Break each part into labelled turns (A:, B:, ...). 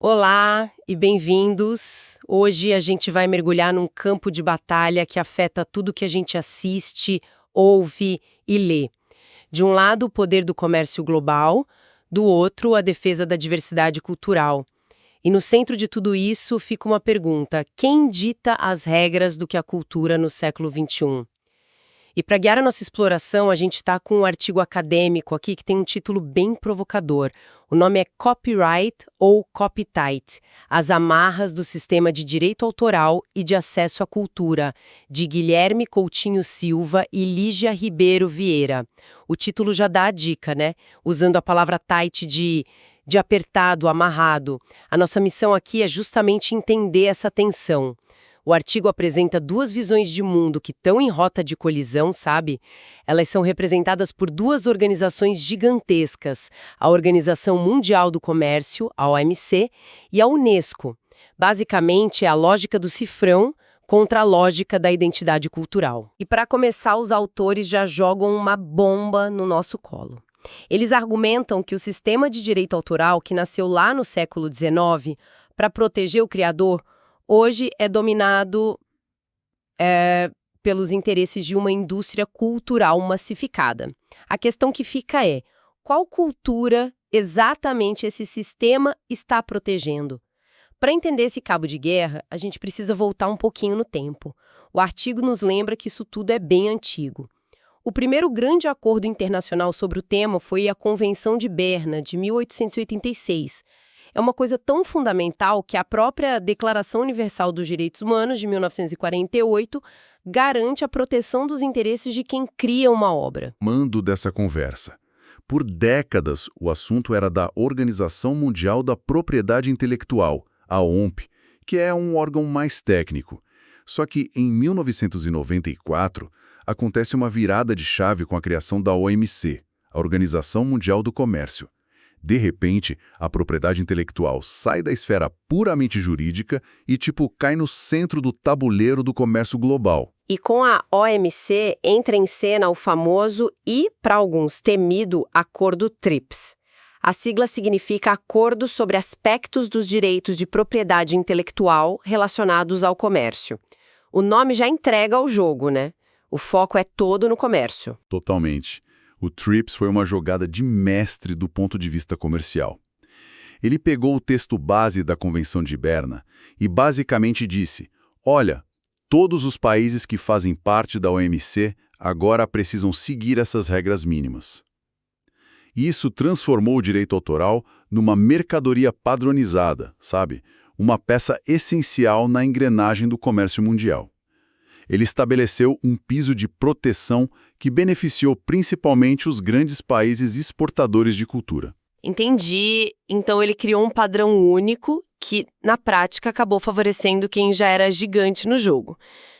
A: Olá e bem-vindos. Hoje a gente vai mergulhar num campo de batalha que afeta tudo que a gente assiste, ouve e lê. De um lado, o poder do comércio global, do outro, a defesa da diversidade cultural. E no centro de tudo isso fica uma pergunta: quem dita as regras do que a cultura no século XXI? E para guiar a nossa exploração, a gente está com um artigo acadêmico aqui que tem um título bem provocador. O nome é Copyright ou Copytight, as amarras do sistema de direito autoral e de acesso à cultura, de Guilherme Coutinho Silva e Lígia Ribeiro Vieira. O título já dá a dica, né? Usando a palavra tight de apertado, amarrado. A nossa missão aqui é justamente entender essa tensão. O artigo apresenta duas visões de mundo que estão em rota de colisão, sabe? Elas são representadas por duas organizações gigantescas, a Organização Mundial do Comércio, a OMC, e a Unesco. Basicamente, é a lógica do cifrão contra a lógica da identidade cultural. E para começar, os autores já jogam uma bomba no nosso colo. Eles argumentam que o sistema de direito autoral, que nasceu lá no século XIX, para proteger o criador, hoje é dominado pelos interesses de uma indústria cultural massificada. A questão que fica é: qual cultura exatamente esse sistema está protegendo? Para entender esse cabo de guerra, a gente precisa voltar um pouquinho no tempo. O artigo nos lembra que isso tudo é bem antigo. O primeiro grande acordo internacional sobre o tema foi a Convenção de Berna, de 1886. É uma coisa tão fundamental que a própria Declaração Universal dos Direitos Humanos, de 1948, garante a proteção dos interesses de quem cria uma obra.
B: Mando dessa conversa. Por décadas, o assunto era da Organização Mundial da Propriedade Intelectual, a OMP, que é um órgão mais técnico. Só que, em 1994, acontece uma virada de chave com a criação da OMC, a Organização Mundial do Comércio. De repente, a propriedade intelectual sai da esfera puramente jurídica e, cai no centro do tabuleiro do comércio global.
A: E com a OMC entra em cena o famoso e, para alguns, temido Acordo TRIPS. A sigla significa Acordo sobre Aspectos dos Direitos de Propriedade Intelectual relacionados ao comércio. O nome já entrega o jogo, né? O foco é todo no comércio.
B: Totalmente. O TRIPS foi uma jogada de mestre do ponto de vista comercial. Ele pegou o texto base da Convenção de Berna e basicamente disse: olha, todos os países que fazem parte da OMC agora precisam seguir essas regras mínimas. Isso transformou o direito autoral numa mercadoria padronizada, sabe? Uma peça essencial na engrenagem do comércio mundial. Ele estabeleceu um piso de proteção que beneficiou principalmente os grandes países exportadores de cultura.
A: Entendi. Então ele criou um padrão único que, na prática, acabou favorecendo quem já era gigante no jogo.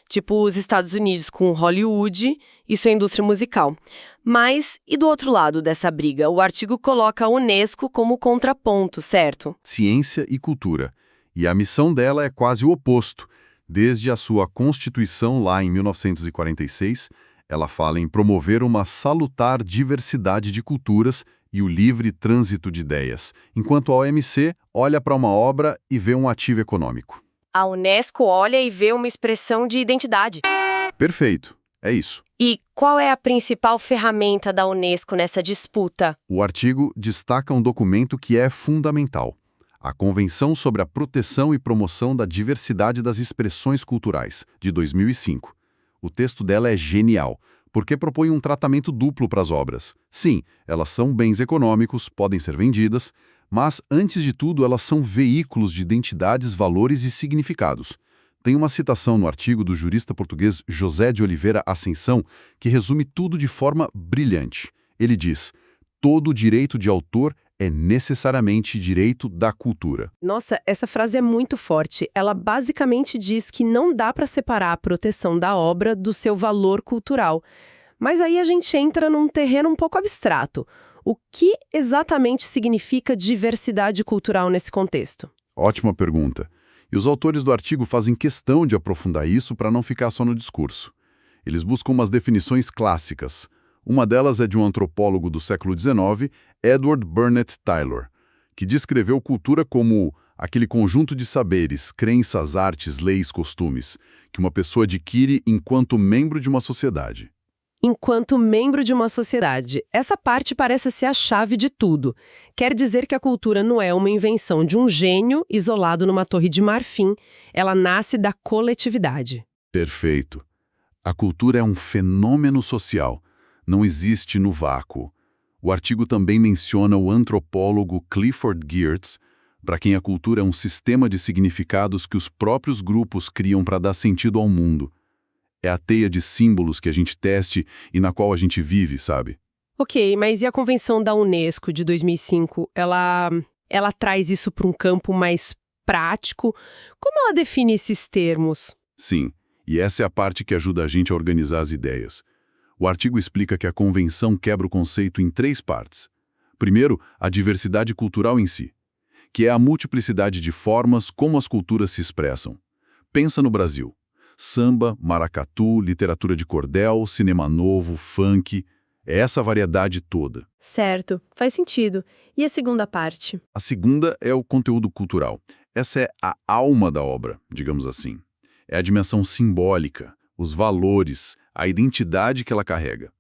A: Tipo os Estados Unidos com Hollywood e sua indústria musical. Mas, e do outro lado dessa briga? O artigo coloca a Unesco como contraponto, certo?
B: Ciência e cultura. E a missão dela é quase o oposto. Desde a sua Constituição, lá em 1946, ela fala em promover uma salutar diversidade de culturas e o livre trânsito de ideias, enquanto a OMC olha para uma obra e vê um ativo econômico.
A: A Unesco olha e vê uma expressão de identidade.
B: Perfeito, é isso.
A: E qual é a principal ferramenta da Unesco nessa disputa?
B: O artigo destaca um documento que é fundamental: a Convenção sobre a Proteção e Promoção da Diversidade das Expressões Culturais, de 2005. O texto dela é genial, porque propõe um tratamento duplo para as obras. Sim, elas são bens econômicos, podem ser vendidas, mas, antes de tudo, elas são veículos de identidades, valores e significados. Tem uma citação no artigo do jurista português José de Oliveira Ascensão que resume tudo de forma brilhante. Ele diz: todo direito de autor é necessariamente direito da cultura.
A: Nossa, essa frase é muito forte. Ela basicamente diz que não dá para separar a proteção da obra do seu valor cultural. Mas aí a gente entra num terreno um pouco abstrato. O que exatamente significa diversidade cultural nesse contexto?
B: Ótima pergunta. E os autores do artigo fazem questão de aprofundar isso para não ficar só no discurso. Eles buscam umas definições clássicas. Uma delas é de um antropólogo do século XIX, Edward Burnett Tylor, que descreveu cultura como Aquele conjunto de saberes, crenças, artes, leis, costumes, que uma pessoa adquire enquanto membro de uma sociedade.
A: Enquanto membro de uma sociedade, essa parte parece ser a chave de tudo. Quer dizer que a cultura não é uma invenção de um gênio isolado numa torre de marfim, ela nasce da coletividade.
B: Perfeito. A cultura é um fenômeno social, não existe no vácuo. O artigo também menciona o antropólogo Clifford Geertz, para quem a cultura é um sistema de significados que os próprios grupos criam para dar sentido ao mundo. É a teia de símbolos que a gente teste e na qual a gente vive, sabe?
A: Ok, mas e a Convenção da Unesco de 2005? Ela traz isso para um campo mais prático? Como ela define esses termos?
B: Sim, e essa é a parte que ajuda a gente a organizar as ideias. O artigo explica que a Convenção quebra o conceito em 3 partes. Primeiro, a diversidade cultural em si, que é a multiplicidade de formas como as culturas se expressam. Pensa no Brasil. Samba, maracatu, literatura de cordel, cinema novo, funk, é essa variedade toda.
A: Certo, faz sentido. E a segunda parte?
B: A segunda é o conteúdo cultural. Essa é a alma da obra, digamos assim. É a dimensão simbólica, os valores, a identidade que ela carrega.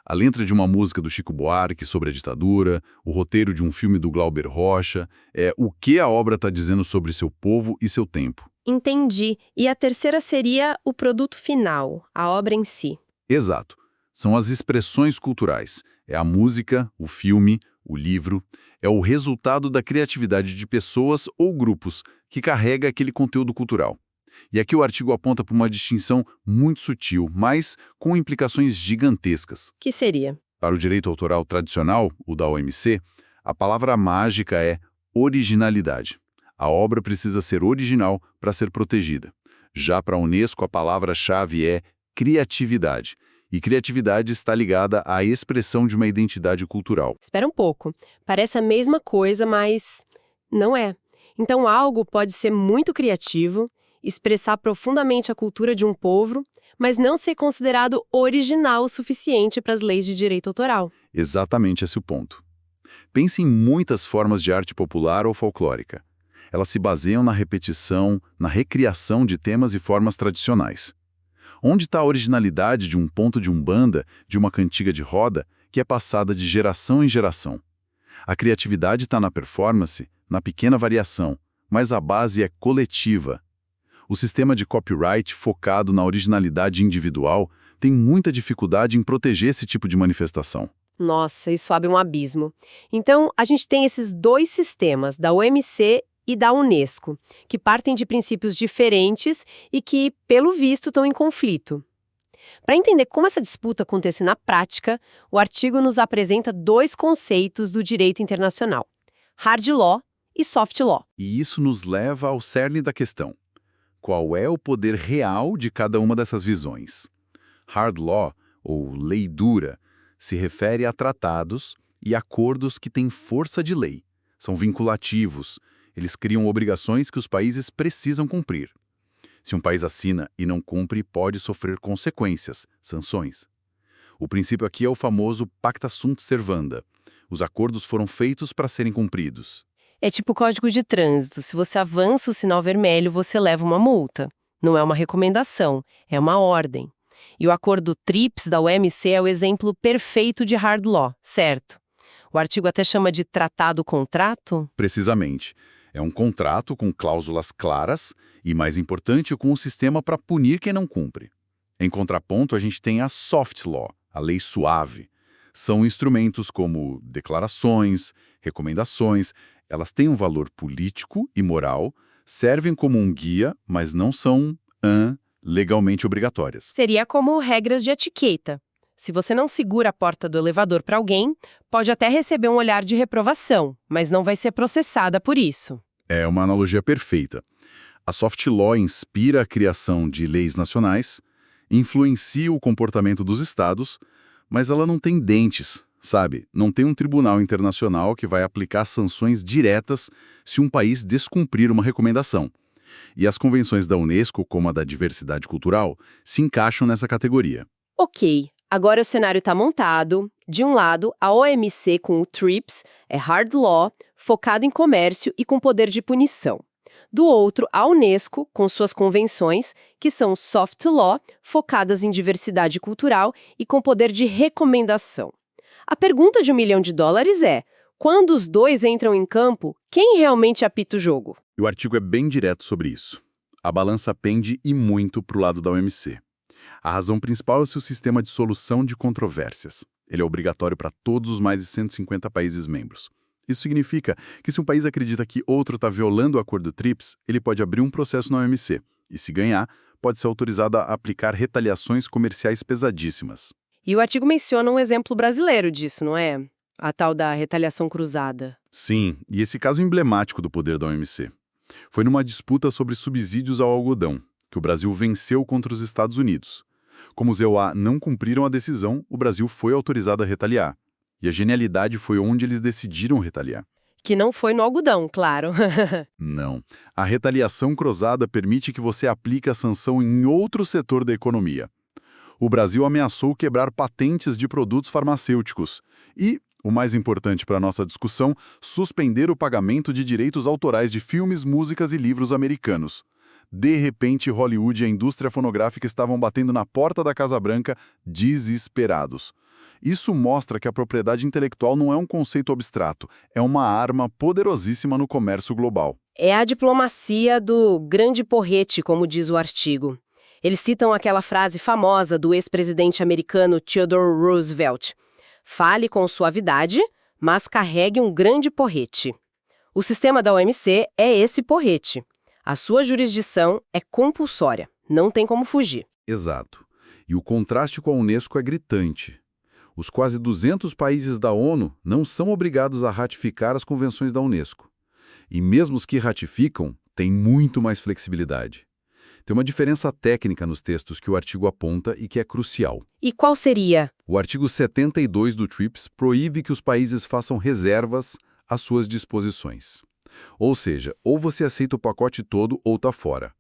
B: A letra de uma música do Chico Buarque sobre a ditadura, o roteiro de um filme do Glauber Rocha, é o que a obra está dizendo sobre seu povo e seu tempo.
A: Entendi. E a terceira seria o produto final, a obra em si.
B: Exato. São as expressões culturais. É a música, o filme, o livro. É o resultado da criatividade de pessoas ou grupos que carrega aquele conteúdo cultural. E aqui o artigo aponta para uma distinção muito sutil, mas com implicações gigantescas.
A: Que seria?
B: Para o direito autoral tradicional, o da OMC, a palavra mágica é originalidade. A obra precisa ser original para ser protegida. Já para a Unesco, a palavra-chave é criatividade. E criatividade está ligada à expressão de uma identidade cultural.
A: Espera um pouco. Parece a mesma coisa, mas não é. Então algo pode ser muito criativo, expressar profundamente a cultura de um povo, mas não ser considerado original o suficiente para as leis de direito autoral.
B: Exatamente esse é o ponto. Pense em muitas formas de arte popular ou folclórica. Elas se baseiam na repetição, na recriação de temas e formas tradicionais. Onde está a originalidade de um ponto de umbanda, de uma cantiga de roda, que é passada de geração em geração? A criatividade está na performance, na pequena variação, mas a base é coletiva. O sistema de copyright focado na originalidade individual tem muita dificuldade em proteger esse tipo de manifestação.
A: Nossa, isso abre um abismo. Então, a gente tem esses 2 sistemas, da OMC e da Unesco, que partem de princípios diferentes e que, pelo visto, estão em conflito. Para entender como essa disputa acontece na prática, o artigo nos apresenta 2 conceitos do direito internacional: hard law e soft law.
B: E isso nos leva ao cerne da questão. Qual é o poder real de cada uma dessas visões? Hard law, ou lei dura, se refere a tratados e acordos que têm força de lei. São vinculativos. Eles criam obrigações que os países precisam cumprir. Se um país assina e não cumpre, pode sofrer consequências, sanções. O princípio aqui é o famoso pacta sunt servanda. Os acordos foram feitos para serem cumpridos.
A: É tipo código de trânsito. Se você avança o sinal vermelho, você leva uma multa. Não é uma recomendação, é uma ordem. E o acordo TRIPS da OMC é o exemplo perfeito de hard law, certo? O artigo até chama de tratado-contrato?
B: Precisamente. É um contrato com cláusulas claras e, mais importante, com um sistema para punir quem não cumpre. Em contraponto, a gente tem a soft law, a lei suave. São instrumentos como declarações, recomendações. Elas têm um valor político e moral, servem como um guia, mas não são legalmente obrigatórias.
A: Seria como regras de etiqueta. Se você não segura a porta do elevador para alguém, pode até receber um olhar de reprovação, mas não vai ser processada por isso.
B: É uma analogia perfeita. A soft law inspira a criação de leis nacionais, influencia o comportamento dos estados, mas ela não tem dentes, sabe? Não tem um tribunal internacional que vai aplicar sanções diretas se um país descumprir uma recomendação. E as convenções da Unesco, como a da diversidade cultural, se encaixam nessa categoria.
A: Ok, agora o cenário está montado. De um lado, a OMC com o TRIPS é hard law, focado em comércio e com poder de punição. Do outro, a Unesco, com suas convenções, que são soft law, focadas em diversidade cultural e com poder de recomendação. A pergunta de $1 milhão é: quando os dois entram em campo, quem realmente apita o jogo?
B: E o artigo é bem direto sobre isso. A balança pende e muito para o lado da OMC. A razão principal é o seu sistema de solução de controvérsias. Ele é obrigatório para todos os mais de 150 países membros. Isso significa que se um país acredita que outro está violando o acordo TRIPS, ele pode abrir um processo na OMC. E se ganhar, pode ser autorizado a aplicar retaliações comerciais pesadíssimas.
A: E o artigo menciona um exemplo brasileiro disso, não é? A tal da retaliação cruzada.
B: Sim, e esse caso emblemático do poder da OMC. Foi numa disputa sobre subsídios ao algodão, que o Brasil venceu contra os Estados Unidos. Como os EUA não cumpriram a decisão, o Brasil foi autorizado a retaliar. E a genialidade foi onde eles decidiram retaliar.
A: Que não foi no algodão, claro.
B: Não. A retaliação cruzada permite que você aplique a sanção em outro setor da economia. O Brasil ameaçou quebrar patentes de produtos farmacêuticos e, o mais importante para a nossa discussão, suspender o pagamento de direitos autorais de filmes, músicas e livros americanos. De repente, Hollywood e a indústria fonográfica estavam batendo na porta da Casa Branca, desesperados. Isso mostra que a propriedade intelectual não é um conceito abstrato, é uma arma poderosíssima no comércio global.
A: É a diplomacia do grande porrete, como diz o artigo. Eles citam aquela frase famosa do ex-presidente americano Theodore Roosevelt: "Fale com suavidade, mas carregue um grande porrete." O sistema da OMC é esse porrete. A sua jurisdição é compulsória, não tem como fugir.
B: Exato. E o contraste com a Unesco é gritante. Os quase 200 países da ONU não são obrigados a ratificar as convenções da Unesco. E mesmo os que ratificam, têm muito mais flexibilidade. Tem uma diferença técnica nos textos que o artigo aponta e que é crucial.
A: E qual seria?
B: O artigo 72 do TRIPS proíbe que os países façam reservas às suas disposições. Ou seja, ou você aceita o pacote todo ou está fora.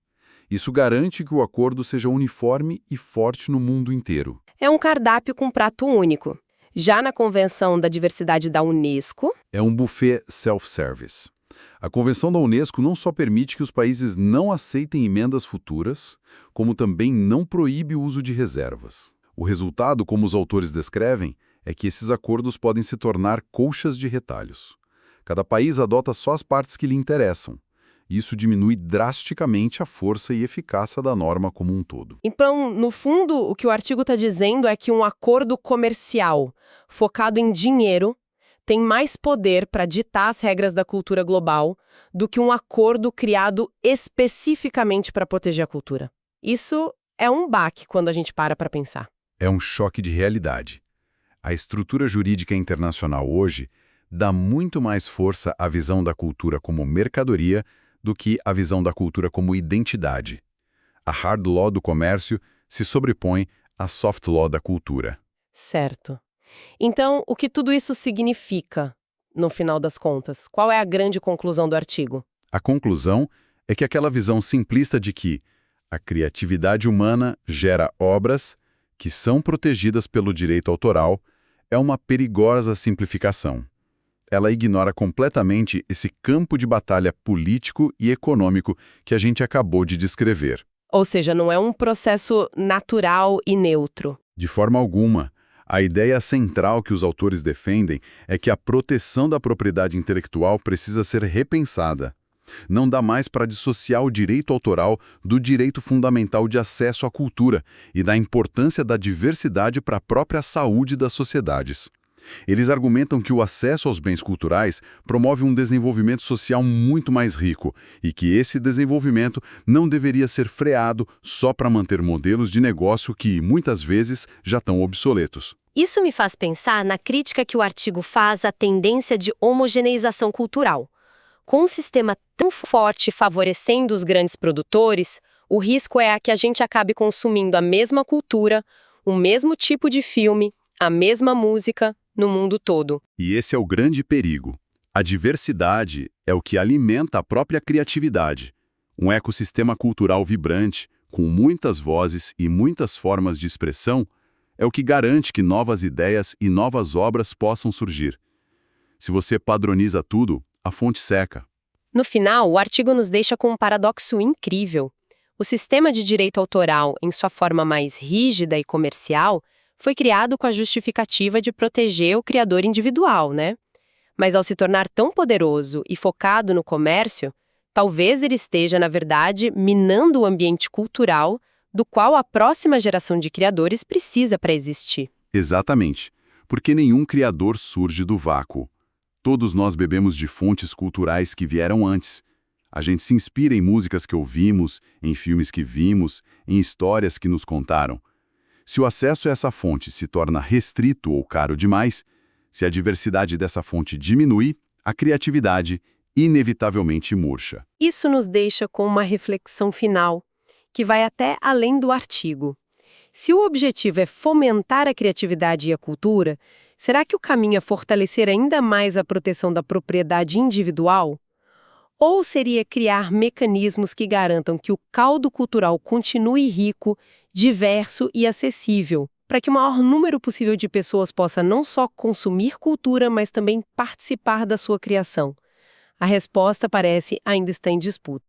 B: Isso garante que o acordo seja uniforme e forte no mundo inteiro.
A: É um cardápio com prato único. Já na Convenção da Diversidade da Unesco...
B: É um buffet self-service. A Convenção da Unesco não só permite que os países não aceitem emendas futuras, como também não proíbe o uso de reservas. O resultado, como os autores descrevem, é que esses acordos podem se tornar colchas de retalhos. Cada país adota só as partes que lhe interessam. Isso diminui drasticamente a força e eficácia da norma como um todo.
A: Então, no fundo, o que o artigo está dizendo é que um acordo comercial focado em dinheiro tem mais poder para ditar as regras da cultura global do que um acordo criado especificamente para proteger a cultura. Isso é um baque quando a gente para pensar.
B: É um choque de realidade. A estrutura jurídica internacional hoje dá muito mais força à visão da cultura como mercadoria do que a visão da cultura como identidade. A hard law do comércio se sobrepõe à soft law da cultura.
A: Certo. Então, o que tudo isso significa, no final das contas? Qual é a grande conclusão do artigo?
B: A conclusão é que aquela visão simplista de que a criatividade humana gera obras que são protegidas pelo direito autoral é uma perigosa simplificação. Ela ignora completamente esse campo de batalha político e econômico que a gente acabou de descrever.
A: Ou seja, não é um processo natural e neutro.
B: De forma alguma. A ideia central que os autores defendem é que a proteção da propriedade intelectual precisa ser repensada. Não dá mais para dissociar o direito autoral do direito fundamental de acesso à cultura e da importância da diversidade para a própria saúde das sociedades. Eles argumentam que o acesso aos bens culturais promove um desenvolvimento social muito mais rico e que esse desenvolvimento não deveria ser freado só para manter modelos de negócio que, muitas vezes, já estão obsoletos.
C: Isso me faz pensar na crítica que o artigo faz à tendência de homogeneização cultural. Com um sistema tão forte favorecendo os grandes produtores, o risco é que a gente acabe consumindo a mesma cultura, o mesmo tipo de filme, a mesma música, no mundo todo.
B: E esse é o grande perigo. A diversidade é o que alimenta a própria criatividade. Um ecossistema cultural vibrante, com muitas vozes e muitas formas de expressão, é o que garante que novas ideias e novas obras possam surgir. Se você padroniza tudo, a fonte seca.
C: No final, o artigo nos deixa com um paradoxo incrível. O sistema de direito autoral, em sua forma mais rígida e comercial, foi criado com a justificativa de proteger o criador individual, né? Mas ao se tornar tão poderoso e focado no comércio, talvez ele esteja, na verdade, minando o ambiente cultural do qual a próxima geração de criadores precisa para existir.
B: Exatamente, porque nenhum criador surge do vácuo. Todos nós bebemos de fontes culturais que vieram antes. A gente se inspira em músicas que ouvimos, em filmes que vimos, em histórias que nos contaram. Se o acesso a essa fonte se torna restrito ou caro demais, se a diversidade dessa fonte diminui, a criatividade inevitavelmente murcha.
A: Isso nos deixa com uma reflexão final, que vai até além do artigo. Se o objetivo é fomentar a criatividade e a cultura, será que o caminho é fortalecer ainda mais a proteção da propriedade individual? Ou seria criar mecanismos que garantam que o caldo cultural continue rico, diverso e acessível, para que o maior número possível de pessoas possa não só consumir cultura, mas também participar da sua criação? A resposta parece ainda estar em disputa.